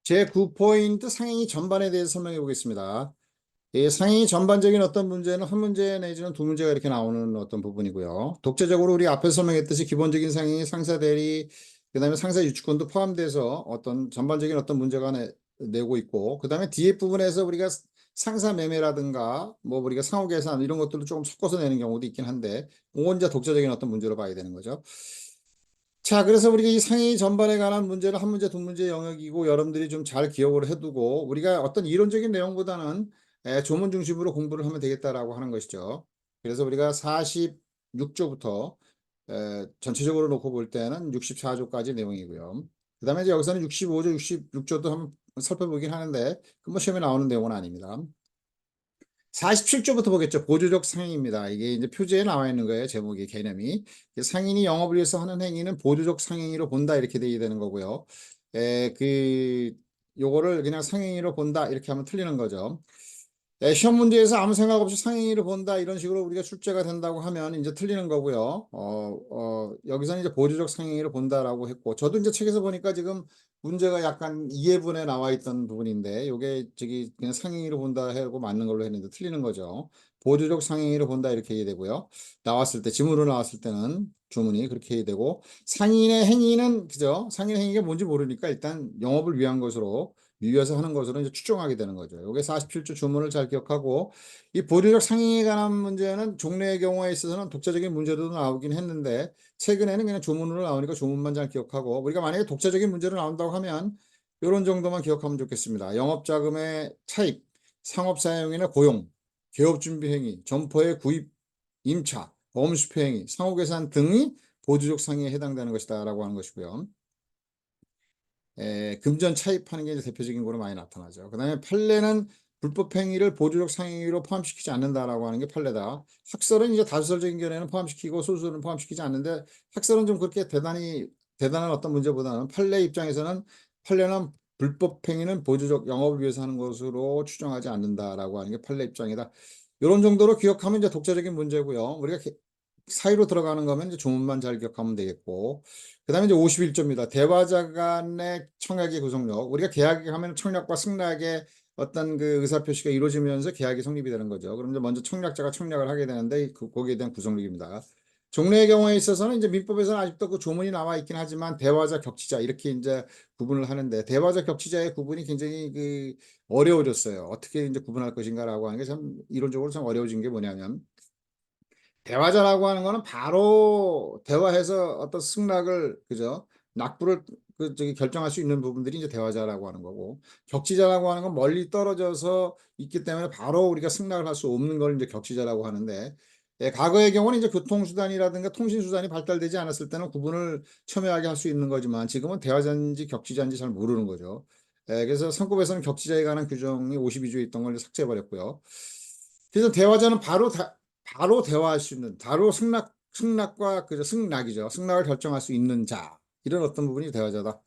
제9포인트 상행위 전반에 대해서 설명해 보겠습니다. 이 상행위 전반적인 어떤 문제는 한 문제 내지는 두 문제가 이렇게 나오는 어떤 부분이고요. 독재적으로 우리 앞에서 설명했듯이 기본적인 상행위, 상사 대리, 그다음에 상사 유추권도 포함돼서 어떤 전반적인 어떤 문제가 내고 있고, 그다음에 뒤에 부분에서 우리가 상사 매매라든가 뭐 우리가 상호 계산 이런 것들을 조금 섞어서 내는 경우도 있긴 한데, 그건 이제 독재적인 어떤 문제로 봐야 되는 거죠. 자, 그래서 우리가 이 상위 전반에 관한 문제는 한 문제, 두 문제 영역이고 여러분들이 좀 잘 기억을 해두고 우리가 어떤 이론적인 내용보다는 조문 중심으로 공부를 하면 되겠다라고 하는 것이죠. 그래서 우리가 46조부터 전체적으로 놓고 볼 때는 64조까지 내용이고요. 그 다음에 이제 여기서는 65조, 66조도 한번 살펴보긴 하는데 그 뭐 시험에 나오는 내용은 아닙니다. 47조부터 보겠죠. 보조적 상행입니다. 이게 이제 표지에 나와 있는 거예요. 제목이 개념이. 상인이 영업을 위해서 하는 행위는 보조적 상행위로 본다. 이렇게 되어야 되는 거고요. 요거를 그냥 상행위로 본다. 이렇게 하면 틀리는 거죠. 시험 문제에서 아무 생각 없이 상행위를 본다 이런 식으로 우리가 출제가 된다고 하면 이제 틀리는 거고요. 여기서는 이제 보조적 상행위를 본다라고 했고, 저도 이제 책에서 보니까 지금 문제가 약간 이해분에 나와 있던 부분인데, 요게 저기 그냥 상행위로 본다 하고 맞는 걸로 했는데 틀리는 거죠. 보조적 상행위로 본다 이렇게 해야 되고요. 나왔을 때 지문으로 나왔을 때는 주문이 그렇게 해야 되고, 상인의 행위는 그죠? 상인의 행위가 뭔지 모르니까 일단 영업을 위한 것으로 유의해서 하는 것으로 이제 추정하게 되는 거죠. 요게 47조 주문을 잘 기억하고, 이 보류적 상행에 관한 문제는 종래의 경우에 있어서는 독자적인 문제도 나오긴 했는데 최근에는 그냥 조문으로 나오니까 조문만 잘 기억하고, 우리가 만약에 독자적인 문제로 나온다고 하면 이런 정도만 기억하면 좋겠습니다. 영업자금의 차입, 상업사용이나 고용, 개업준비행위, 점포의 구입, 임차, 보험수표행위, 상호계산 등이 보조적 상행에 해당되는 것이다 라고 하는 것이고요. 금전 차입하는 게 대표적인 거로 많이 나타나죠. 그 다음에 판례는 불법 행위를 보조적 상행위로 포함시키지 않는다라고 하는 게 판례다. 학설은 이제 다수설적인 견해는 포함시키고 소수설은 포함시키지 않는데, 학설은 좀 그렇게 대단한 어떤 문제보다는 판례 입장에서는 판례는 불법 행위는 보조적 영업을 위해서 하는 것으로 추정하지 않는다라고 하는 게 판례 입장이다. 이런 정도로 기억하면 이제 독자적인 문제고요. 우리가 사이로 들어가는 거면 이제 조문만 잘 기억하면 되겠고, 그 다음에 이제 51조입니다. 대화자 간의 청약의 구속력. 우리가 계약에 하면 청약과 승낙의 어떤 그 의사표시가 이루어지면서 계약이 성립이 되는 거죠. 그럼 이제 먼저 청약자가 청약을 하게 되는데 거기에 대한 구속력입니다. 종래의 경우에 있어서는 이제 민법에서는 아직도 그 조문이 나와 있긴 하지만 대화자, 격치자 이렇게 이제 구분을 하는데, 대화자, 격치자의 구분이 굉장히 그 어려워졌어요. 어떻게 이제 구분할 것인가라고 하는 게 참 이론적으로 참 어려워진 게 뭐냐면, 대화자라고 하는 거는 바로 대화해서 어떤 승낙을 그죠? 낙부를 그 저기 결정할 수 있는 부분들이 이제 대화자라고 하는 거고, 격치자라고 하는 건 멀리 떨어져서 있기 때문에 바로 우리가 승낙을 할 수 없는 걸 이제 격치자라고 하는데, 과거의 경우는 이제 교통수단이라든가 통신수단이 발달되지 않았을 때는 구분을 첨예하게 할 수 있는 거지만 지금은 대화자인지 격치자인지 잘 모르는 거죠. 그래서 선급에서는 격치자에 관한 규정이 52조에 있던 걸 삭제해버렸고요. 그래서 대화자는 바로 대화할 수 있는, 바로 승낙과 그죠, 승낙이죠. 승낙을 결정할 수 있는 자. 이런 어떤 부분이 대화자다.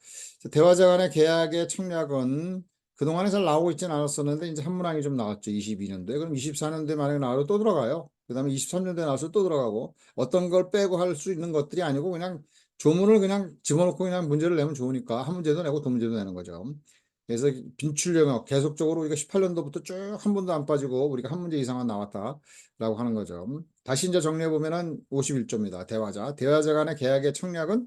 대화자 간의 계약의 청약은 그동안에 잘 나오고 있지는 않았었는데 이제 한 문항이 좀 나왔죠. 22년도에. 그럼 24년도에 만약에 나와도 또 들어가요. 그 다음에 23년도에 나와서 또 들어가고, 어떤 걸 빼고 할 수 있는 것들이 아니고 그냥 조문을 그냥 집어넣고 그냥 문제를 내면 좋으니까 한 문제도 내고 두 문제도 내는 거죠. 그래서 빈출 영역 계속적으로 우리가 18년도부터 쭉 한 번도 안 빠지고 우리가 한 문제 이상은 나왔다라고 하는 거죠. 다시 이제 정리해 보면은 51조입니다. 대화자 간의 계약의 청약은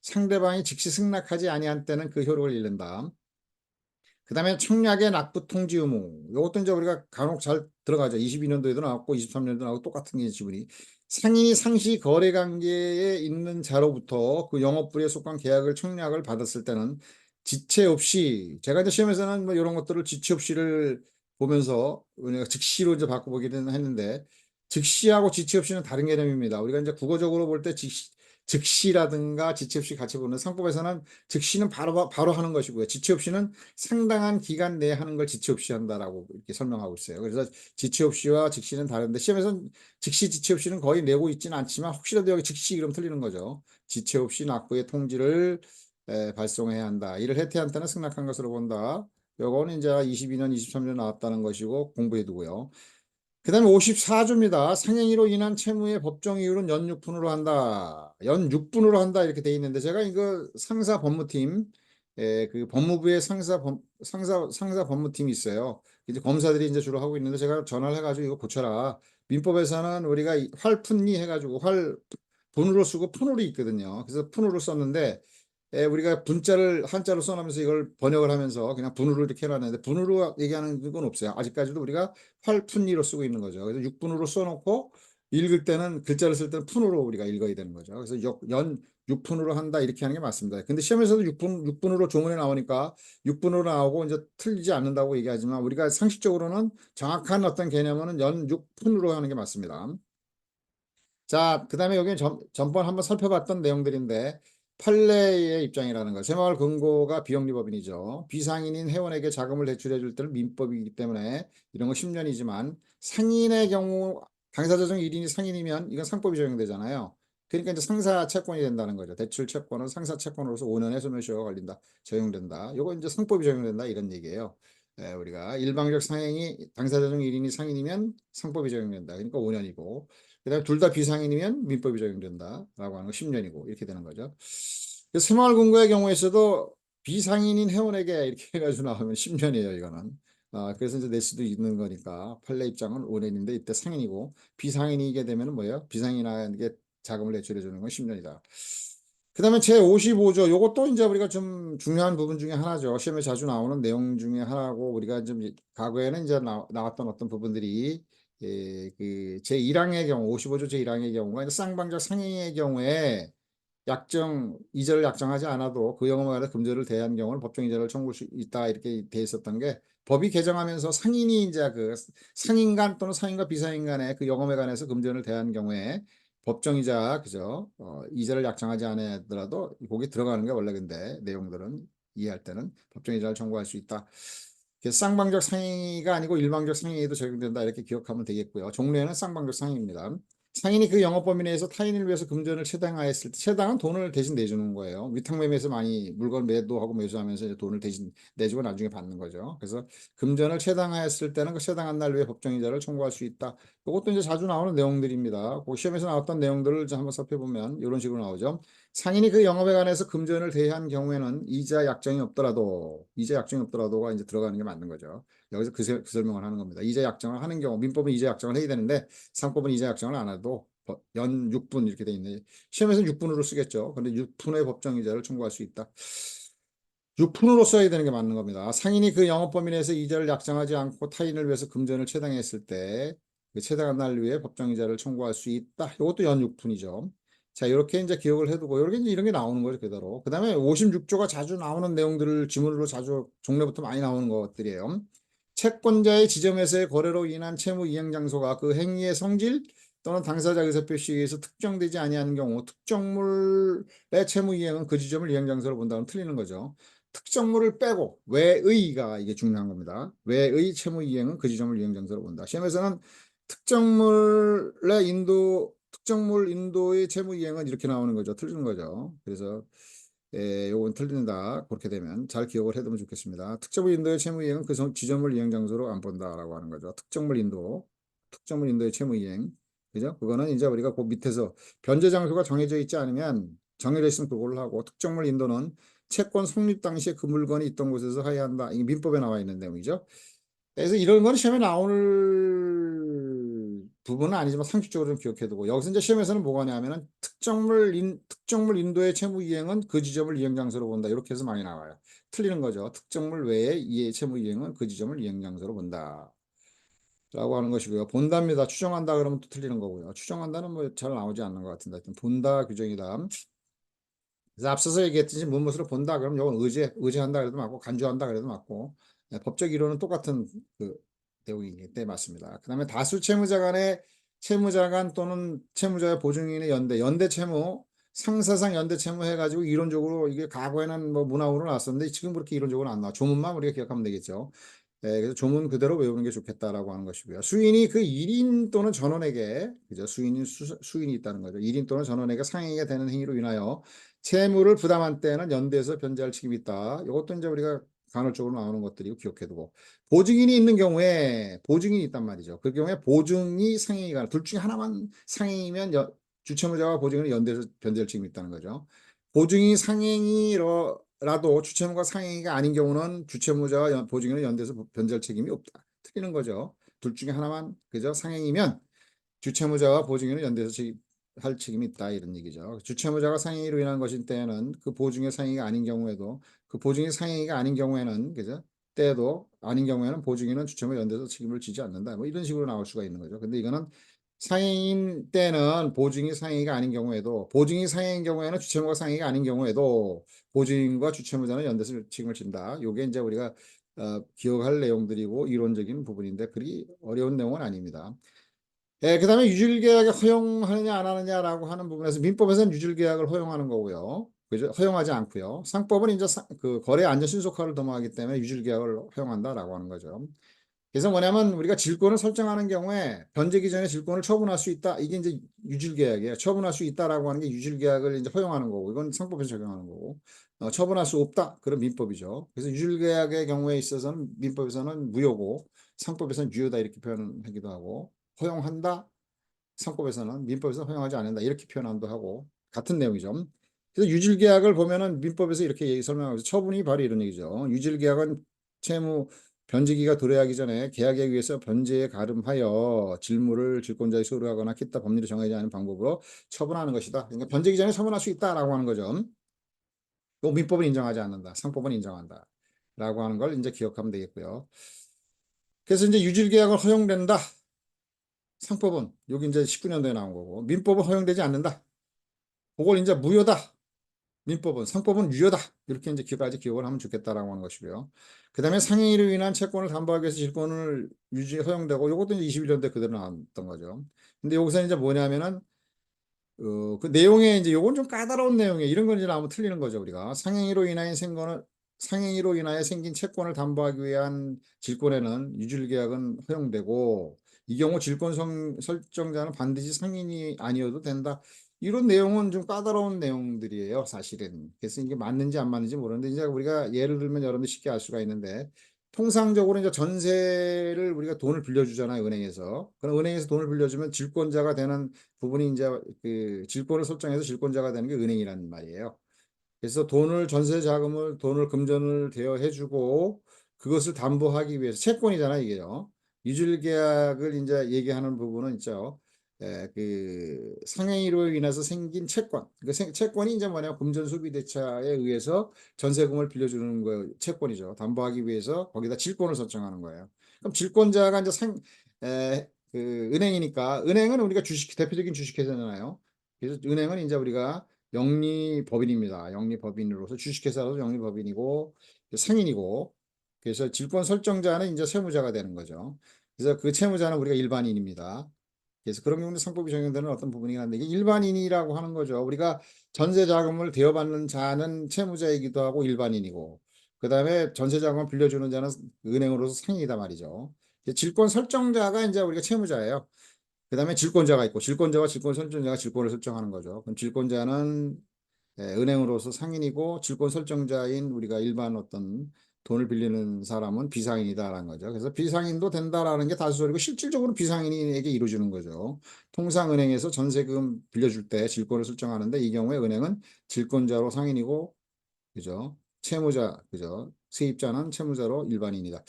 상대방이 즉시 승낙하지 아니한 때는 그 효력을 잃는다. 그 다음에 청약의 납부 통지 의무. 이것도 이제 우리가 간혹 잘 들어가죠. 22년도에도 나왔고 23년도 나오고 똑같은 게 지분이. 상인이 상시 거래 관계에 있는 자로부터 그 영업부에 속한 계약을 청약을 받았을 때는 지체 없이, 제가 이제 시험에서는 뭐 이런 것들을 지체 없이를 보면서 우리가 즉시로 이제 바꿔보기는 했는데, 즉시하고 지체 없이는 다른 개념입니다. 우리가 이제 국어적으로 볼 때 즉시라든가 지체 없이 같이 보는, 상법에서는 즉시는 바로 하는 것이고요. 지체 없이는 상당한 기간 내에 하는 걸 지체 없이 한다라고 이렇게 설명하고 있어요. 그래서 지체 없이와 즉시는 다른데, 시험에서는 즉시 지체 없이는 거의 내고 있지는 않지만 혹시라도 여기 즉시 이러면 틀리는 거죠. 지체 없이 납부의 통지를 발송해야 한다. 이를 해태한 때는 승낙한 것으로 본다. 요거는 이제 22년, 23년 나왔다는 것이고 공부해 두고요. 그 다음에 54조입니다. 상행위로 인한 채무의 법정 이율은 연 6분으로 한다. 연 6분으로 한다. 이렇게 돼 있는데, 제가 이거 상사 법무팀 그 법무부의 상사 법무팀이 있어요. 이제 검사들이 이제 주로 하고 있는데 제가 전화를 해가지고 이거 고쳐라. 민법에서는 우리가 활푼리 해가지고 분으로 쓰고 푼으로 있거든요. 그래서 푼으로 썼는데 우리가 분자를 한자로 써놓으면서 이걸 번역을 하면서 그냥 분으로 이렇게 해놨는데 분으로 얘기하는 건 없어요. 아직까지도 우리가 활푼리로 쓰고 있는 거죠. 그래서 육분으로 써놓고 읽을 때는 글자를 쓸 때는 푼으로 우리가 읽어야 되는 거죠. 그래서 연 6분으로 한다 이렇게 하는 게 맞습니다. 근데 시험에서도 6분으로 조문에 나오니까 6분으로 나오고 이제 틀리지 않는다고 얘기하지만 우리가 상식적으로는 정확한 어떤 개념은 연 6분으로 하는 게 맞습니다. 자, 그 다음에 여기는 전번 한번 살펴봤던 내용들인데 판례의 입장이라는 거. 새마을 금고가 비영리법인이죠. 비상인인 회원에게 자금을 대출해 줄 때는 민법이기 때문에 이런 거 10년이지만 상인의 경우 당사자 중 1인이 상인이면 이건 상법이 적용되잖아요. 그러니까 이제 상사 채권이 된다는 거죠. 대출 채권은 상사 채권으로서 5년에 소멸시효가 걸린다. 적용된다. 이거 이제 상법이 적용된다 이런 얘기예요. 우리가 일방적 상행이 당사자 중 1인이 상인이면 상법이 적용된다. 그러니까 5년이고 그다음에 둘 다 비상인이면 민법이 적용된다라고 하는 거 10년이고 이렇게 되는 거죠. 새마을금고의 경우에 있어도 비상인인 회원에게 이렇게 해가지고 나오면 10년이에요, 이거는. 그래서 이제 낼 수도 있는 거니까 판례 입장은 5년인데 이때 상인이고 비상인이게 되면 뭐예요? 비상인에게 자금을 대출해 주는 건 10년이다. 그다음에 제55조 요것도 이제 우리가 좀 중요한 부분 중에 하나죠. 시험에 자주 나오는 내용 중에 하나고 우리가 좀 과거에는 이제 나왔던 어떤 부분들이 그 제1항의 경우 55조 제1항의 경우가 쌍방적 상행의 경우에 이자를 약정하지 않아도 그 영업에 관해 금전을 대한 경우는 법정 이자를 청구할 수 있다 이렇게 돼 있었던 게 법이 개정하면서 상인이 이제 그 상인 간 또는 상인과 비상인 간의 그 영업에 관해서 금전을 대한 경우에 법정이자 그죠 이자를 약정하지 않더라도 거기 들어가는 게 원래 근데 내용들은 이해할 때는 법정이자를 청구할 수 있다. 쌍방적 상행위가 아니고 일방적 상행위도 적용된다 이렇게 기억하면 되겠고요. 종래에는 쌍방적 상행입니다. 상인이 그 영업 범위 내에서 타인을 위해서 금전을 채당하였을 때 채당은 돈을 대신 내주는 거예요. 위탁매매에서 많이 물건 매도하고 매수하면서 이제 돈을 대신 내주고 나중에 받는 거죠. 그래서 금전을 채당하였을 때는 그 채당한 날 위에 법정이자를 청구할 수 있다. 이것도 이제 자주 나오는 내용들입니다. 그 시험에서 나왔던 내용들을 한번 살펴보면 이런 식으로 나오죠. 상인이 그 영업에 관해서 금전을 대한 경우에는 이자 약정이 없더라도가 이제 들어가는 게 맞는 거죠. 여기서 그 설명을 하는 겁니다. 이자 약정을 하는 경우 민법은 이자 약정을 해야 되는데 상법은 이자 약정을 안 해도 연 6분 이렇게 돼 있네. 시험에서는 6분으로 쓰겠죠. 근데 6분의 법정 이자를 청구할 수 있다. 6분으로 써야 되는 게 맞는 겁니다. 상인이 그 영업 범위 내에서 이자를 약정하지 않고 타인을 위해서 금전을 채당했을 때 그 채당한 날 위에 법정 이자를 청구할 수 있다. 이것도 연 6분이죠. 자, 이렇게 이제 기억을 해두고 이렇게 이제 이런 게 나오는 거죠, 그대로. 그다음에 56조가 자주 나오는 내용들을 지문으로 자주 종래부터 많이 나오는 것들이에요. 채권자의 지점에서의 거래로 인한 채무 이행 장소가 그 행위의 성질 또는 당사자 의사표시에 의해서 특정되지 아니하는 경우 특정물의 채무 이행은 그 지점을 이행 장소로 본다면 틀리는 거죠. 특정물을 빼고 외의가 이게 중요한 겁니다. 외의 채무 이행은 그 지점을 이행 장소로 본다. 시험에서는 특정물 인도의 채무 이행은 이렇게 나오는 거죠. 틀리는 거죠. 그래서 요건 틀린다. 그렇게 되면 잘 기억을 해두면 좋겠습니다. 특정물 인도의 채무 이행은 그 지점을 이행 장소로 안 본다라고 하는 거죠. 특정물 인도의 채무 이행. 그죠? 그거는 이제 우리가 그 밑에서 변제 장소가 정해져 있지 않으면 정해져 있으면 그걸로 하고 특정물 인도는 채권 성립 당시에 그 물건이 있던 곳에서 해야 한다. 이게 민법에 나와 있는 내용이죠. 그래서 이런 건 시험에 나올 부분은 아니지만 상식적으로 좀 기억해두고 여기서 이제 시험에서는 뭐가 하냐면은 특정물 인도의 채무 이행은 그 지점을 이행 장소로 본다 이렇게 해서 많이 나와요. 틀리는 거죠. 특정물 외에 이의 채무 이행은 그 지점을 이행 장소로 본다. 라고 하는 것이고요. 본답니다. 추정한다 그러면 또 틀리는 거고요. 추정한다는 뭐 잘 나오지 않는 것 같은데 하여튼 본다 규정이다. 그래서 앞서서 얘기했듯이 무엇으로 본다 그러면 이건 의제한다 그래도 맞고 간주한다 그래도 맞고 법적 이론은 똑같은 그 내용이기 때문에 맞습니다. 그 다음에 다수 채무자 간의 채무자 간 또는 채무자의 보증인의 연대 채무 상사상 연대 채무 해가지고 이론적으로 이게 과거에는 뭐 문항으로 나왔었는데 지금 그렇게 이론적으로 안 나와. 조문만 우리가 기억하면 되겠죠. 그래서 조문 그대로 외우는 게 좋겠다라고 하는 것이고요. 수인이 그 1인 또는 전원에게 그죠? 수인이 있다는 거죠. 1인 또는 전원에게 상행이 되는 행위로 인하여 채무를 부담한 때는 연대에서 변제할 책임이 있다. 이것도 이제 우리가 간헐적으로 나오는 것들이고 기억해두고 보증인이 있는 경우에 보증인이 있단 말이죠. 그 경우에 보증이 상행이 가능. 둘 중에 하나만 상행이면 주채무자와 보증인은 연대에서 변제할 책임이 있다는 거죠. 보증이 상행이 라도 주채무가 상행위가 아닌 경우는 주채무자와 보증인은 연대해서 변제할 책임이 없다. 틀리는 거죠. 둘 중에 하나만 그죠? 상행이면 주채무자와 보증인은 연대해서 할 책임이 있다 이런 얘기죠. 주채무자가 상행위로 인한 것인 때에는 그 보증의 상행위가 아닌 경우에도 그 보증의 상행위가 아닌 경우에는 그죠? 때도 아닌 경우에는 보증인은 주채무와 연대해서 책임을 지지 않는다. 뭐 이런 식으로 나올 수가 있는 거죠. 근데 이거는 상해인 때는 보증이 상해가 아닌 경우에도 보증이 상해인 경우에는 주채무가 상해가 아닌 경우에도 보증인과 주채무자는 연대해서 책임을 진다. 요게 이제 우리가 기억할 내용들이고 이론적인 부분인데 그리 어려운 내용은 아닙니다. 그다음에 유질계약을 허용하느냐 안 하느냐라고 하는 부분에서 민법에서는 유질계약을 허용하는 거고요. 그죠? 허용하지 않고요. 상법은 이제 그 거래 안전 신속화를 도모하기 때문에 유질계약을 허용한다라고 하는 거죠. 그래서 뭐냐면 우리가 질권을 설정하는 경우에 변제기 전에 질권을 처분할 수 있다. 이게 이제 유질계약이에요. 처분할 수 있다라고 하는 게 유질계약을 이제 허용하는 거고 이건 상법에서 적용하는 거고 처분할 수 없다. 그런 민법이죠. 그래서 유질계약의 경우에 있어서는 민법에서는 무효고 상법에서는 유효다 이렇게 표현하기도 하고 허용한다. 상법에서는 민법에서 허용하지 않는다 이렇게 표현도 하고 같은 내용이죠. 그래서 유질계약을 보면은 민법에서 이렇게 설명하고 있어요. 처분이 바로 이런 얘기죠. 유질계약은 채무 변제기가 도래하기 전에 계약에 의해서 변제에 가름하여 질물을 질권자에 소유하거나 기타 법률이 정하지 않은 방법으로 처분하는 것이다. 그러니까 변제기 전에 처분할 수 있다라고 하는 거죠. 또 민법은 인정하지 않는다. 상법은 인정한다. 라고 하는 걸 이제 기억하면 되겠고요. 그래서 이제 유질계약을 허용된다. 상법은 여기 이제 19년도에 나온 거고 민법은 허용되지 않는다. 그걸 이제 무효다. 민법은 상법은 유효다. 이렇게 이제 기까지 기억을 하면 좋겠다라고 하는 것이고요. 그다음에 상행위로 인한 채권을 담보하기 위해서 질권을 유지 허용되고 이것도 이제 21년도에 그대로 나왔던 거죠. 근데 여기서 이제 뭐냐면은 그 내용에 이제 요건 좀 까다로운 내용이에요. 이런 건 이제 나오면 틀리는 거죠, 우리가. 상행위로 인하여 생긴 채권을 담보하기 위한 질권에는 유질계약은 허용되고 이 경우 설정자는 반드시 상인이 아니어도 된다. 이런 내용은 좀 까다로운 내용들이에요, 사실은. 그래서 이게 맞는지 안 맞는지 모르는데 이제 우리가 예를 들면 여러분들 쉽게 알 수가 있는데 통상적으로 이제 전세를 우리가 돈을 빌려주잖아요, 은행에서. 그럼 은행에서 돈을 빌려주면 질권자가 되는 부분이 이제 그 질권을 설정해서 질권자가 되는 게 은행이란 말이에요. 그래서 전세 자금을 돈을 금전을 대여해주고 그것을 담보하기 위해서 채권이잖아 이게요. 유질 계약을 이제 얘기하는 부분은 있죠. 그 상행위로 인해서 생긴 채권. 그 채권이 이제 뭐냐 금전 소비 대차에 의해서 전세금을 빌려주는 거 채권이죠. 담보하기 위해서 거기다 질권을 설정하는 거예요. 그럼 질권자가 이제 그 은행이니까 은행은 우리가 대표적인 주식회사잖아요. 그래서 은행은 이제 우리가 영리법인입니다. 영리법인으로서 주식회사로서 영리법인이고 상인이고 그래서 질권 설정자는 이제 채무자가 되는 거죠. 그래서 그 채무자는 우리가 일반인입니다. 그래서 그런 경우는 상법이 적용되는 어떤 부분이긴 한데 이게 일반인이라고 하는 거죠. 우리가 전세 자금을 대여받는 자는 채무자이기도 하고 일반인이고 그다음에 전세 자금을 빌려주는 자는 은행으로서 상인이다 말이죠. 질권 설정자가 이제 우리가 채무자예요. 그다음에 질권자가 있고 질권자와 질권 설정자가 질권을 설정하는 거죠. 그럼 질권자는 은행으로서 상인이고 질권 설정자인 우리가 일반 어떤 돈을 빌리는 사람은 비상인이다라는 거죠. 그래서 비상인도 된다라는 게 다수설이고 실질적으로 비상인에게 이루어지는 거죠. 통상 은행에서 전세금 빌려줄 때 질권을 설정하는데 이 경우에 은행은 질권자로 상인이고 그죠? 채무자 그죠? 세입자는 채무자로 일반인이다.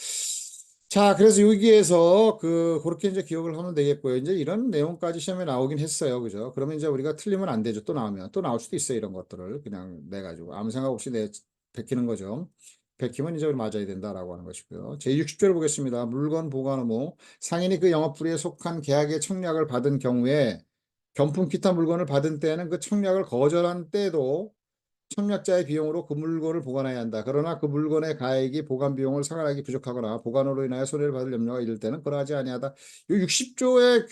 자, 그래서 여기에서 그렇게 이제 기억을 하면 되겠고요. 이제 이런 내용까지 시험에 나오긴 했어요. 그죠? 그러면 이제 우리가 틀리면 안 되죠. 또 나오면. 또 나올 수도 있어요. 이런 것들을 그냥 내가지고. 아무 생각 없이 베끼는 거죠. 베끼면 이제 우리 맞아야 된다라고 하는 것이고요. 제60조를 보겠습니다. 물건 보관 의무. 상인이 그 영업부리에 속한 계약의 청약을 받은 경우에 경품 기타 물건을 받은 때에는 그 청약을 거절한 때도 청약자의 비용으로 그 물건을 보관해야 한다. 그러나 그 물건의 가액이 보관 비용을 상환하기 부족하거나 보관으로 인하여 손해를 받을 염려가 있을 때는 그러하지 아니하다. 이 60조의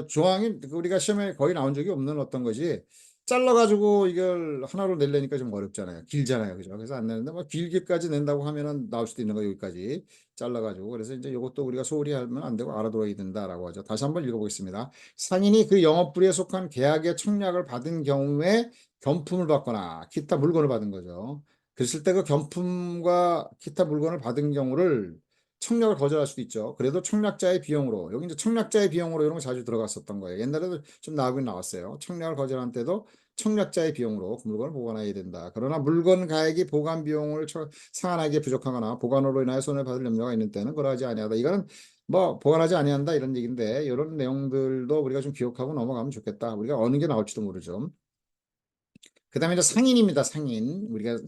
조항이 우리가 시험에 거의 나온 적이 없는 어떤 것이 잘라가지고 이걸 하나로 내려니까 좀 어렵잖아요. 길잖아요. 그죠? 그래서 안 내는데 뭐 길게까지 낸다고 하면은 나올 수도 있는 거 여기까지 잘라가지고. 그래서 이제 이것도 우리가 소홀히 하면 안 되고 알아둬야 된다라고 하죠. 다시 한번 읽어보겠습니다. 상인이 그 영업부리에 속한 계약의 청약을 받은 경우에 경품을 받거나 기타 물건을 받은 거죠. 그랬을 때 그 경품과 기타 물건을 받은 경우를 청약을 거절할 수도 있죠. 그래도 청약자의 비용으로 여기 이제 청약자의 비용으로 이런 거 자주 들어갔었던 거예요. 옛날에도 좀 나오긴 나왔어요. 청약을 거절한 때도 청약자의 비용으로 그 물건을 보관해야 된다. 그러나 물건 가액이 보관 비용을 상환하기에 부족하거나 보관으로 인하여 손해를 받을 염려가 있는 때는 그러하지 아니하다. 이거는 뭐 보관하지 아니한다 이런 얘기인데 이런 내용들도 우리가 좀 기억하고 넘어가면 좋겠다. 우리가 어느 게 나올지도 모르죠. 그 다음에 이제 상인입니다. 상인. 우리가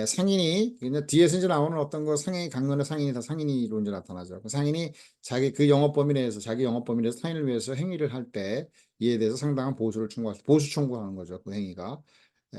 상인이 그냥 뒤에서 이제 나오는 어떤 거 상인이 강론의 상인이 다 상인이로 이제 나타나죠. 그 상인이 자기 그 영업 범위 내에서 자기 영업 범위 내에서 타인을 위해서 행위를 할 때 이에 대해서 상당한 보수를 청구할 보수 청구하는 거죠. 그 행위가.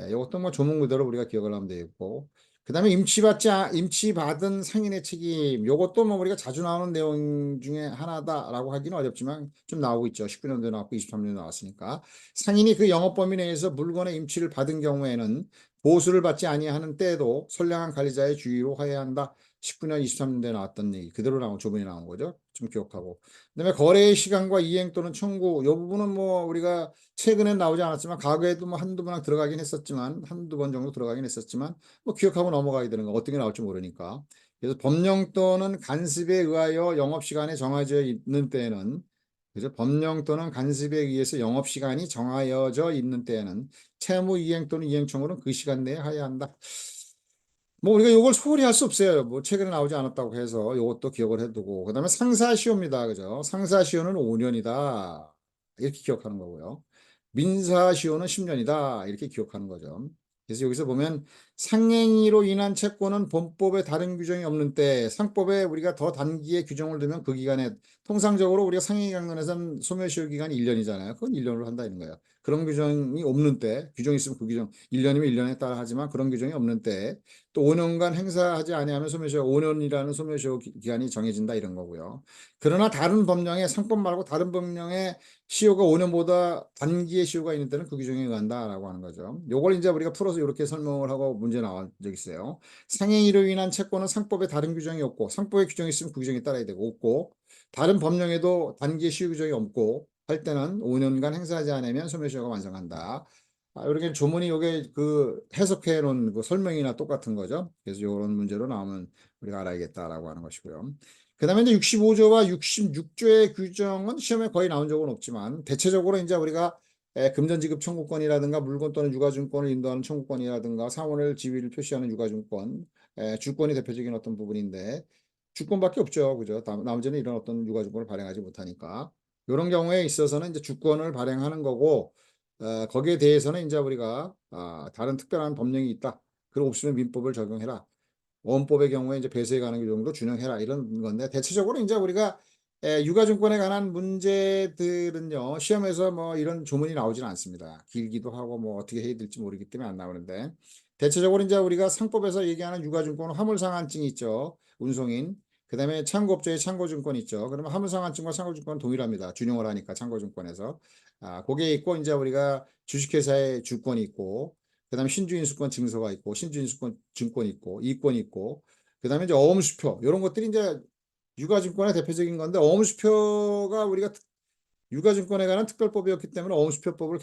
이것도 뭐 조문 그대로 우리가 기억을 하면 되겠고. 그다음에 임치받은 상인의 책임. 요것도 뭐 우리가 자주 나오는 내용 중에 하나다라고 하기는 어렵지만 좀 나오고 있죠. 19년도에 나왔고 23년도에 나왔으니까. 상인이 그 영업 범위 내에서 물건의 임치를 받은 경우에는 보수를 받지 아니하는 때에도 선량한 관리자의 주의로 하여야 한다. 19년 23년도에 나왔던 얘기 그대로 나온 조문이 나온 거죠. 좀 기억하고. 그다음에 거래의 시간과 이행 또는 청구. 이 부분은 뭐 우리가 최근엔 나오지 않았지만 과거에도 뭐 한두 번 들어가긴 했었지만 한두 번 정도 들어가긴 했었지만 뭐 기억하고 넘어가게 되는 거 어떻게 나올지 모르니까. 그래서 법령 또는 간섭에 의하여 영업시간이 정해져 있는 때에는 그래서 법령 또는 간섭에 의해서 영업시간이 정하여져 있는 때에는 채무 이행 또는 이행 청구는 그 시간 내에 하여야 한다. 뭐 우리가 이걸 소홀히 할 수 없어요. 뭐 최근에 나오지 않았다고 해서 이것도 기억을 해두고 그다음에 상사시효입니다. 그죠? 상사시효는 5년이다. 이렇게 기억하는 거고요. 민사시효는 10년이다. 이렇게 기억하는 거죠. 그래서 여기서 보면 상행위로 인한 채권은 본법에 다른 규정이 없는 때 상법에 우리가 더 단기의 규정을 두면 그 기간에 통상적으로 우리가 상행위 강론에서는 소멸시효 기간이 1년이잖아요. 그건 1년으로 한다는 거예요. 그런 규정이 없는 때 규정이 있으면 그 규정 1년이면 1년에 따라 하지만 그런 규정이 없는 때 또 5년간 행사하지 아니하면 소멸시효 5년이라는 소멸시효 기간이 정해진다 이런 거고요. 그러나 다른 법령에 상법 말고 다른 법령에 시효가 5년보다 단기의 시효가 있는 때는 그 규정에 의한다라고 하는 거죠. 요걸 이제 우리가 풀어서 이렇게 설명을 하고 문제 나온 적 있어요. 상행위로 인한 채권은 상법에 다른 규정이 없고 상법에 규정이 있으면 그 규정에 따라야 되고 없고 다른 법령에도 단기의 시효 규정이 없고 할 때는 5년간 행사하지 않으면 소멸시효가 완성한다. 이렇게 조문이 요게 그 해석해 놓은 그 설명이나 똑같은 거죠. 그래서 이런 문제로 나오면 우리가 알아야겠다라고 하는 것이고요. 그 다음에 이제 65조와 66조의 규정은 시험에 거의 나온 적은 없지만 대체적으로 이제 우리가 금전지급 청구권이라든가 물건 또는 유가증권을 인도하는 청구권이라든가 사원을 지위를 표시하는 유가증권, 주권이 대표적인 어떤 부분인데 주권밖에 없죠. 그죠? 나머지는 이런 어떤 유가증권을 발행하지 못하니까. 이런 경우에 있어서는 이제 주권을 발행하는 거고 거기에 대해서는 이제 우리가 다른 특별한 법령이 있다. 그럼 없으면 민법을 적용해라. 원법의 경우에 이제 배수에 관한 규정도 준용해라 이런 건데 대체적으로 이제 우리가 유가증권에 관한 문제들은요 시험에서 뭐 이런 조문이 나오지는 않습니다. 길기도 하고 뭐 어떻게 해야 될지 모르기 때문에 안 나오는데 대체적으로 이제 우리가 상법에서 얘기하는 유가증권은 화물상환증이 있죠. 운송인. 그다음에 창고업체의 창고증권 있죠. 그러면 화물상환증과 창고증권은 동일합니다. 준용을 하니까 창고증권에서. 거기에 있고 이제 우리가 주식회사의 주권이 있고 그다음에 신주인수권 증서가 있고 신주인수권 증권이 있고 이권이 있고 그다음에 이제 어음수표 이런 것들이 이제 유가증권의 대표적인 건데 어음수표가 우리가 유가증권에 관한 특별법이었기 때문에 어음수표법을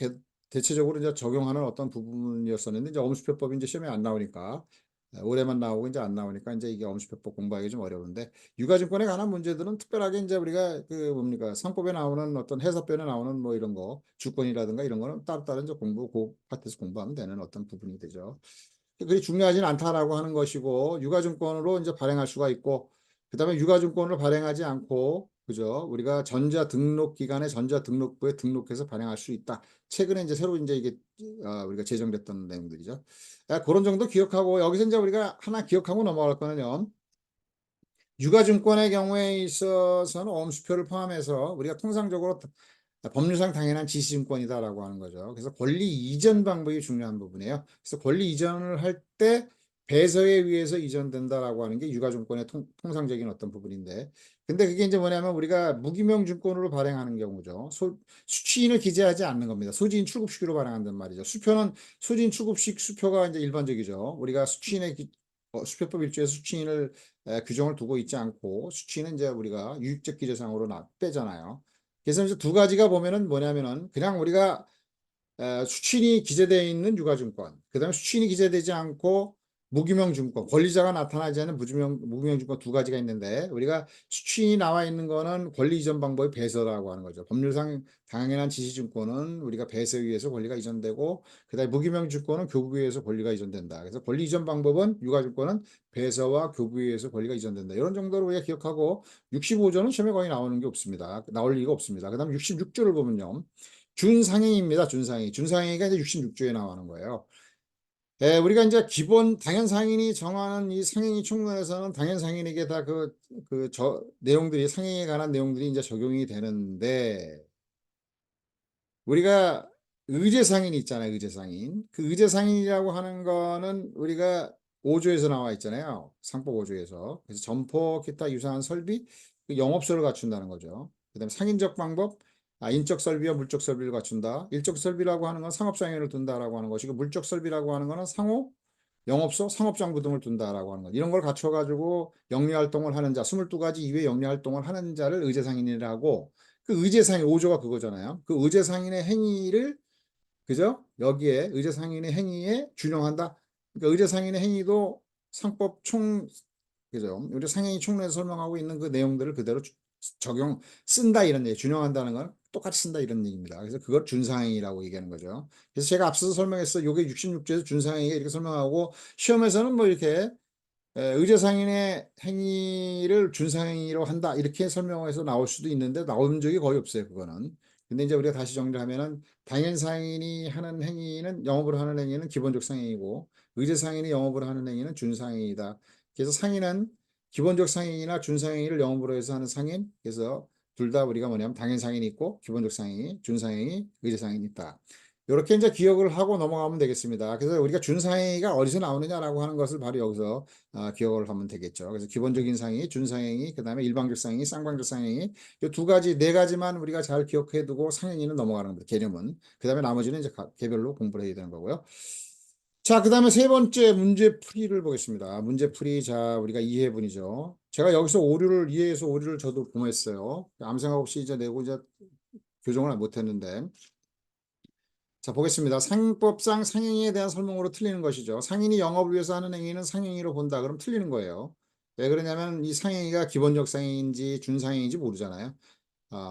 대체적으로 이제 적용하는 어떤 부분이었었는데 이제 어음수표법이 이제 시험에 안 나오니까 올해만 나오고 이제 안 나오니까 이제 이게 어음수표법 공부하기 좀 어려운데 유가증권에 관한 문제들은 특별하게 이제 우리가 그 뭡니까 상법에 나오는 어떤 해석변에 나오는 뭐 이런 거 주권이라든가 이런 거는 따로따로 이제 그 파트에서 공부하면 되는 어떤 부분이 되죠. 그게 중요하지는 않다라고 하는 것이고 유가증권으로 이제 발행할 수가 있고 그다음에 유가증권을 발행하지 않고 그죠? 우리가 전자등록기관의 전자등록부에 등록해서 발행할 수 있다. 최근에 이제 새로 이제 이게 우리가 제정됐던 내용들이죠. 그런 정도 기억하고 여기서 이제 우리가 하나 기억하고 넘어갈 거는요. 유가증권의 경우에 있어서는 엄수표를 포함해서 우리가 통상적으로 법률상 당연한 지시증권이다라고 하는 거죠. 그래서 권리 이전 방법이 중요한 부분이에요. 그래서 권리 이전을 할 때 배서에 의해서 이전된다라고 하는 게 유가증권의 통상적인 어떤 부분인데, 근데 그게 이제 뭐냐면 우리가 무기명 증권으로 발행하는 경우죠. 수취인을 기재하지 않는 겁니다. 소지인 출급식으로 발행한단 말이죠. 수표는 소지인 출급식 수표가 이제 일반적이죠. 우리가 수표법 1조에서 수취인을 규정을 두고 있지 않고 수취는 이제 우리가 유익적 기재상으로 빼잖아요. 그래서 이제 두 가지가 보면은 뭐냐면은 그냥 우리가 수취인이 기재되어 있는 유가증권, 그다음에 수취인이 기재되지 않고 무기명증권, 권리자가 나타나지 않은 무기명증권 두 가지가 있는데 우리가 수취인이 나와 있는 거는 권리 이전 방법이 배서라고 하는 거죠. 법률상 당연한 지시증권은 우리가 배서에 의해서 권리가 이전되고 그다음에 무기명증권은 교부에 의해서 권리가 이전된다. 그래서 권리 이전 방법은 유가증권은 배서와 교부에 의해서 권리가 이전된다. 이런 정도로 우리가 기억하고 65조는 시험에 거의 나오는 게 없습니다. 나올 리가 없습니다. 그다음에 66조를 보면요. 준상행입니다. 준상행. 준상행이가 이제 66조에 나오는 거예요. 우리가 이제 기본 당연상인이 정하는 이 상행위 총론에서는 당연상인에게 다 내용들이 상행에 관한 내용들이 이제 적용이 되는데 우리가 의제상인이 있잖아요. 의제상인. 그 의제상인이라고 하는 거는 우리가 5조에서 나와 있잖아요. 상법 5조에서. 그래서 점포, 기타 유사한 설비, 그 영업소를 갖춘다는 거죠. 그다음에 상인적 방법, 인적 설비와 물적 설비를 갖춘다. 일적 설비라고 하는 건 상업상인을 둔다라고 하는 것이고 물적 설비라고 하는 거는 상호, 영업소, 상업장부 등을 둔다라고 하는 것. 이런 걸 갖춰가지고 영리활동을 하는 자, 22가지 이외의 영리활동을 하는 자를 의제상인이라고 그 의제상인 5조가 그거잖아요. 그 의제상인의 행위를 그죠? 여기에 의제상인의 행위에 준용한다. 그러니까 의제상인의 행위도 상법 총 그죠? 우리 상행위 총론에서 설명하고 있는 그 내용들을 그대로 적용 쓴다 이런 얘기, 준용한다는 건 똑같이 쓴다 이런 얘기입니다. 그래서 그걸 준상행위라고 얘기하는 거죠. 그래서 제가 앞서서 설명했어. 요게 66조에서 준상행위 이렇게 설명하고 시험에서는 뭐 이렇게 의제상인의 행위를 준상행위로 한다 이렇게 설명해서 나올 수도 있는데 나온 적이 거의 없어요. 그거는. 근데 이제 우리가 다시 정리를 하면은 당연상인이 하는 행위는 영업으로 하는 행위는 기본적 상행이고 의제상인이 영업으로 하는 행위는 준상행이다. 그래서 상인은 기본적 상행이나 준상행위를 영업으로 해서 하는 상인. 그래서 둘 다 우리가 뭐냐면 당연상인이 있고 기본적 상행이, 준상행이, 의제상인이 있다. 이렇게 이제 기억을 하고 넘어가면 되겠습니다. 그래서 우리가 준상행위가 어디서 나오느냐라고 하는 것을 바로 여기서 기억을 하면 되겠죠. 그래서 기본적인 상행위, 준상행위, 그 다음에 일방적 상행위, 쌍방적 상행위 이 두 가지, 네 가지만 우리가 잘 기억해두고 상행위는 넘어가는 겁니다. 개념은. 그 다음에 나머지는 이제 개별로 공부를 해야 되는 거고요. 자, 그 다음에 세 번째 문제풀이를 보겠습니다. 문제풀이, 자, 우리가 2회분이죠. 제가 여기서 오류를, 2회에서 오류를 저도 범했어요. 아무 생각 없이 이제 내고 이제 교정을 못했는데. 자, 보겠습니다. 상법상 상행위에 대한 설명으로 틀리는 것이죠. 상인이 영업을 위해서 하는 행위는 상행위로 본다. 그럼 틀리는 거예요. 왜 그러냐면 이 상행위가 기본적 상행인지 준상행인지 모르잖아요.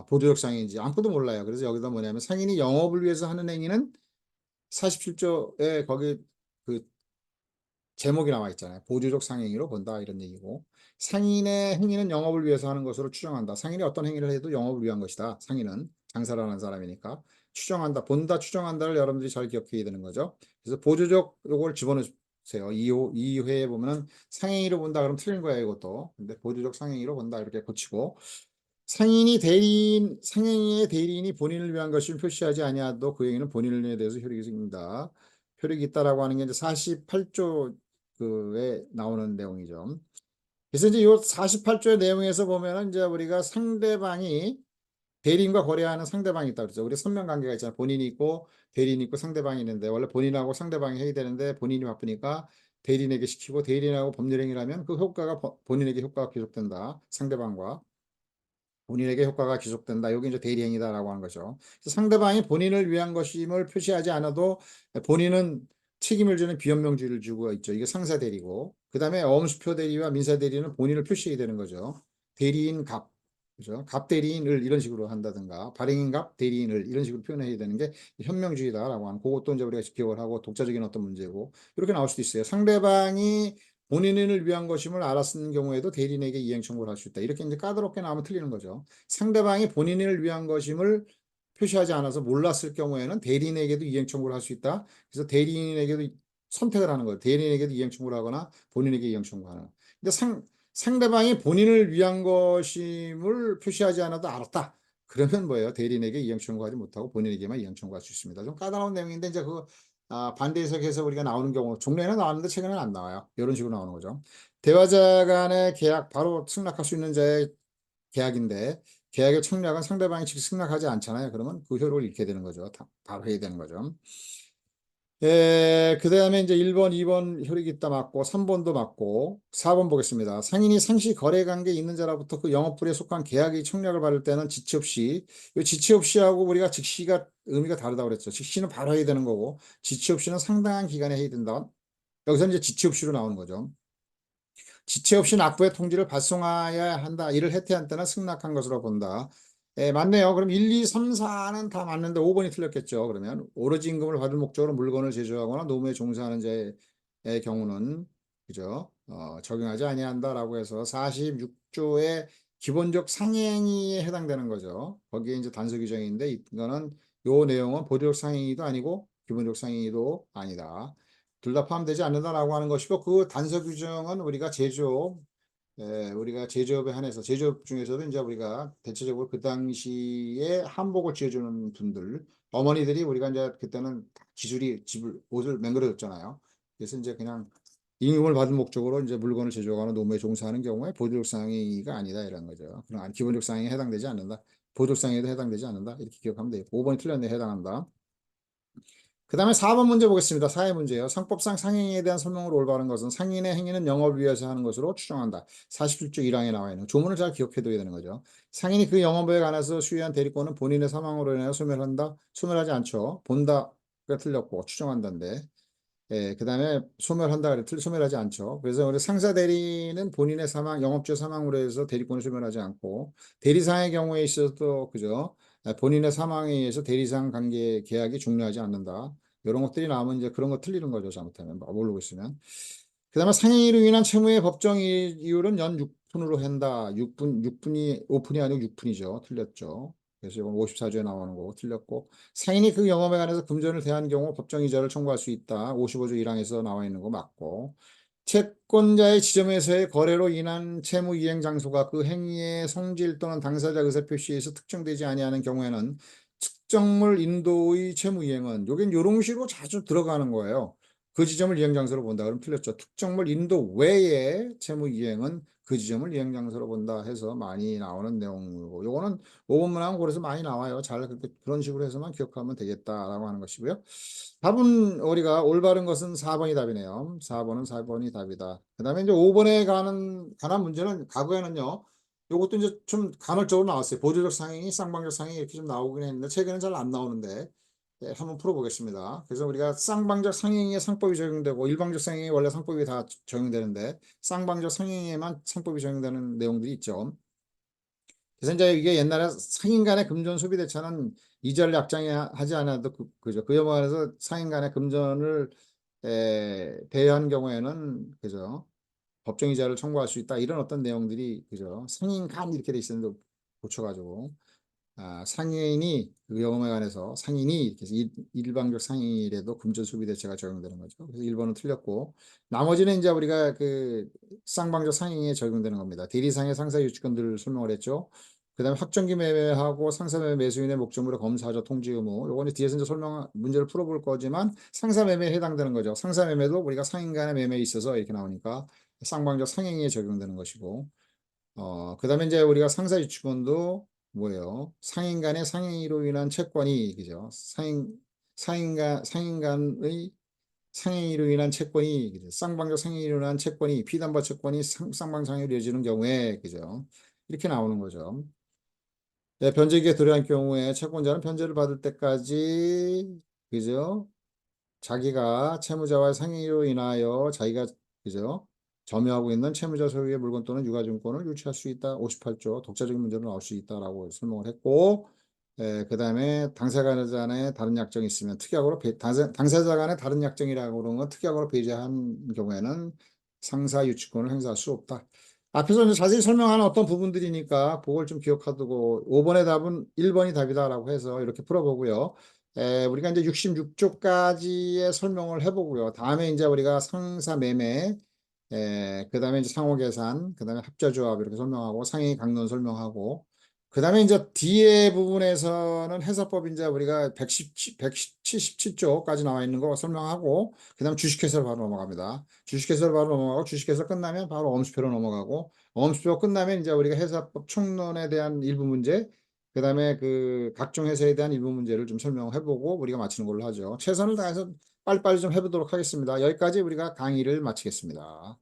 보조적 상행인지 아무것도 몰라요. 그래서 여기다 뭐냐면 상인이 영업을 위해서 하는 행위는 47조에 거기 그 제목이 나와 있잖아요. 보조적 상행위로 본다 이런 얘기고 상인의 행위는 영업을 위해서 하는 것으로 추정한다. 상인이 어떤 행위를 해도 영업을 위한 것이다. 상인은 장사를 하는 사람이니까 추정한다. 본다, 추정한다를 여러분들이 잘 기억해야 되는 거죠. 그래서 보조적 요걸 집어넣으세요. 2회에 보면은 상행위로 본다 그러면 틀린 거예요, 이것도. 근데 보조적 상행위로 본다 이렇게 고치고 상행위의 대리인이 본인을 위한 것을 표시하지 아니하도 그 행위는 본인에 대해서 효력이 생긴다. 효력이 있다라고 하는 게 이제 48조 그에 나오는 내용이죠. 그래서 이제 이 48조의 내용에서 보면은 이제 우리가 상대방이 대리인과 거래하는 상대방이 있다 그러죠. 우리 선명 관계가 있잖아요. 본인이 있고 대리인이 있고 상대방이 있는데 원래 본인하고 상대방이 해야 되는데 본인이 바쁘니까 대리인에게 시키고 대리인하고 법률행위라면 그 효과가 본인에게 효과가 귀속된다. 상대방과 본인에게 효과가 지속된다. 여기 이제 대리행위다라고 하는 거죠. 상대방이 본인을 위한 것임을 표시하지 않아도 본인은 책임을 지는 비현명주의를 주고 있죠. 이게 상사 대리고. 그 다음에 엄수표 대리와 민사 대리는 본인을 표시해야 되는 거죠. 대리인 갑. 그죠? 갑 대리인을 이런 식으로 한다든가 발행인 갑 대리인을 이런 식으로 표현해야 되는 게 현명주의다라고 하는 그것도 이제 우리가 기억을 하고 독자적인 어떤 문제고 이렇게 나올 수도 있어요. 상대방이 본인을 위한 것임을 알았는 경우에도 대리인에게 이행 청구를 할 수 있다. 이렇게 이제 까다롭게 나오면 틀리는 거죠. 상대방이 본인을 위한 것임을 표시하지 않아서 몰랐을 경우에는 대리인에게도 이행 청구를 할 수 있다. 그래서 대리인에게도 선택을 하는 거예요. 대리인에게도 이행 청구를 하거나 본인에게 이행 청구하는. 근데 상대방이 본인을 위한 것임을 표시하지 않아도 알았다. 그러면 뭐예요? 대리인에게 이행 청구하지 못하고 본인에게만 이행 청구할 수 있습니다. 좀 까다로운 내용인데 이제 반대 해석에서 우리가 나오는 경우 종래에는 나왔는데 최근에는 안 나와요. 이런 식으로 나오는 거죠. 대화자 간의 계약 바로 승낙할 수 있는 자의 계약인데 계약의 청약은 상대방이 즉 승낙하지 않잖아요. 그러면 그 효력을 잃게 되는 거죠. 바로 해야 되는 거죠. 그 다음에 이제 1번, 2번 효력이 있다 맞고 3번도 맞고 4번 보겠습니다. 상인이 상시 거래 관계에 있는 자로부터 그 영업불에 속한 계약의 청약을 받을 때는 지체 없이 이 지체 없이하고 우리가 즉시가 의미가 다르다고 그랬죠. 즉시는 바로 해야 되는 거고 지체 없이는 상당한 기간에 해야 된다. 여기서 이제 지체 없이로 나오는 거죠. 지체 없이 납부의 통지를 발송하여야 한다. 이를 해태한 때는 승낙한 것으로 본다. 예, 맞네요. 그럼 1, 2, 3, 4는 다 맞는데 5번이 틀렸겠죠. 그러면 오로지 임금을 받을 목적으로 물건을 제조하거나 노무에 종사하는 자의 경우는 그죠? 적용하지 아니한다라고 해서 46조의 기본적 상행위에 해당되는 거죠. 거기에 이제 단서 규정인데 이거는 요 내용은 보조적 상행위도 아니고 기본적 상행위도 아니다. 둘 다 포함되지 않는다라고 하는 것이고 그 단서 규정은 우리가 제조업에 한해서 제조업 중에서도 이제 우리가 대체적으로 그 당시에 한복을 지어주는 분들 어머니들이 우리가 이제 그때는 기술이 집을 옷을 맹그려줬잖아요. 그래서 이제 그냥 임금을 받은 목적으로 이제 물건을 제조하거나 노무에 종사하는 경우에 보조적 상행위가 아니다 이런 거죠. 그럼 기본적 상행에 해당되지 않는다. 보조적 상행에도 해당되지 않는다. 이렇게 기억하면 돼요. 5번이 틀렸네 해당한다. 그 다음에 4번 문제 보겠습니다. 사회 문제예요. 상법상 상행에 대한 설명으로 올바른 것은 상인의 행위는 영업을 위해서 하는 것으로 추정한다. 47조 1항에 나와 있는 조문을 잘 기억해둬야 되는 거죠. 상인이 그 영업에 관해서 수여한 대리권은 본인의 사망으로 인하여 소멸한다. 소멸하지 않죠. 본다가 틀렸고 추정한다인데 예, 그 다음에 소멸한다 그랬더니 소멸하지 않죠. 그래서 우리 상사 대리는 본인의 사망, 영업주의 사망으로 해서 대리권을 소멸하지 않고 대리상의 경우에 있어도 그죠? 본인의 사망에 의해서 대리상 관계 계약이 종료하지 않는다. 이런 것들이 나오면 이제 그런 거 틀리는 거죠. 잘못하면 모르고 있으면. 그 다음에 상해로 인한 채무의 법정 이율은 연 6분으로 한다. 6분이 5분이 아니고 6분이죠. 틀렸죠. 그래서 이건 54조에 나오는 거고 틀렸고 상인이 그 영업에 관해서 금전을 대한 경우 법정이자를 청구할 수 있다. 55조 1항에서 나와 있는 거 맞고 채권자의 지점에서의 거래로 인한 채무 이행 장소가 그 행위의 성질 또는 당사자 의사 표시에서 특정되지 아니하는 경우에는 특정물 인도의 채무 이행은 여긴 이런 식으로 자주 들어가는 거예요. 그 지점을 이행 장소로 본다. 그럼 틀렸죠. 특정물 인도 외에 채무 이행은 그 지점을 이행 장소로 본다 해서 많이 나오는 내용이고 요거는 5번 문항은 그래서 많이 나와요. 잘 그런 식으로 해서만 기억하면 되겠다라고 하는 것이고요. 답은 우리가 올바른 것은 4번이 답이네요. 4번이 답이다. 그 다음에 이제 5번에 관한 문제는 과거에는요. 요것도 이제 좀 간헐적으로 나왔어요. 보조적 상행이 쌍방적 상행이 이렇게 좀 나오긴 했는데 최근에는 잘 안 나오는데 네, 한번 풀어보겠습니다. 그래서 우리가 쌍방적 상행에 상법이 적용되고 일방적 상행에 원래 상법이 다 적용되는데 쌍방적 상행에만 상법이 적용되는 내용들이 있죠. 그래서 이제 이게 옛날에 상인 간의 금전 소비 대차는 이자를 약정하지 않아도 그죠. 그에 관해서 상인 간의 금전을 대여한 경우에는 그죠. 법정 이자를 청구할 수 있다. 이런 어떤 내용들이 그죠. 상인 간 이렇게 돼 있었는데 고쳐가지고 상인이 그 경험에 관해서 상인이 그래서 일방적 상인이라도 금전 소비 대체가 적용되는 거죠. 그래서 1번은 틀렸고 나머지는 이제 우리가 그 쌍방적 상인에 적용되는 겁니다. 대리상의 상사 유치권들을 설명을 했죠. 그다음에 확정기 매매하고 상사 매매 매수인의 목적물의 검사조 통지 의무. 요거는 뒤에서 이제 문제를 풀어볼 거지만 상사 매매에 해당되는 거죠. 상사 매매도 우리가 상인 간의 매매에 있어서 이렇게 나오니까 쌍방적 상행에 적용되는 것이고 그다음에 이제 우리가 상사 유치권도 뭐예요? 상인 간의 상행위로 인한 채권이 그죠? 상인 간의 상행위로 인한 채권이 그죠? 쌍방적 상행위로 인한 채권이 피담보 채권이 쌍방 상행위로 이어지는 경우에 그죠? 이렇게 나오는 거죠. 네, 변제기에 들어간 경우에 채권자는 변제를 받을 때까지 그죠? 자기가 채무자와의 상의로 인하여 자기가 그죠? 점유하고 있는 채무자 소유의 물건 또는 유가증권을 유치할 수 있다. 58조 독자적인 문제로 나올 수 있다라고 설명을 했고 그다음에 당사자 간에 다른 약정이 있으면 특약으로 당사자 간에 다른 약정이라고 그러는 건 특약으로 배제한 경우에는 상사 유치권을 행사할 수 없다. 앞에서 이제 자세히 설명하는 어떤 부분들이니까 그걸 좀 기억하고 5번의 답은 1번이 답이다라고 해서 이렇게 풀어보고요. 우리가 이제 66조까지의 설명을 해보고요. 다음에 이제 우리가 상사 매매, 그다음에 이제 상호 계산, 그다음에 합자조합 이렇게 설명하고 상해 강론 설명하고, 그다음에 이제 뒤에 부분에서는 회사법 이제 우리가 177조까지 나와 있는 거 설명하고, 그다음 주식회사로 바로 넘어갑니다. 주식회사로 바로 넘어가고, 주식회사 끝나면 바로 엄수표로 넘어가고, 엄수표 끝나면 이제 우리가 회사법 총론에 대한 일부 문제, 그다음에 그 각종 회사에 대한 일부 문제를 좀 설명해보고 우리가 마치는 걸로 하죠. 최선을 다해서 빨리빨리 좀 해보도록 하겠습니다. 여기까지 우리가 강의를 마치겠습니다.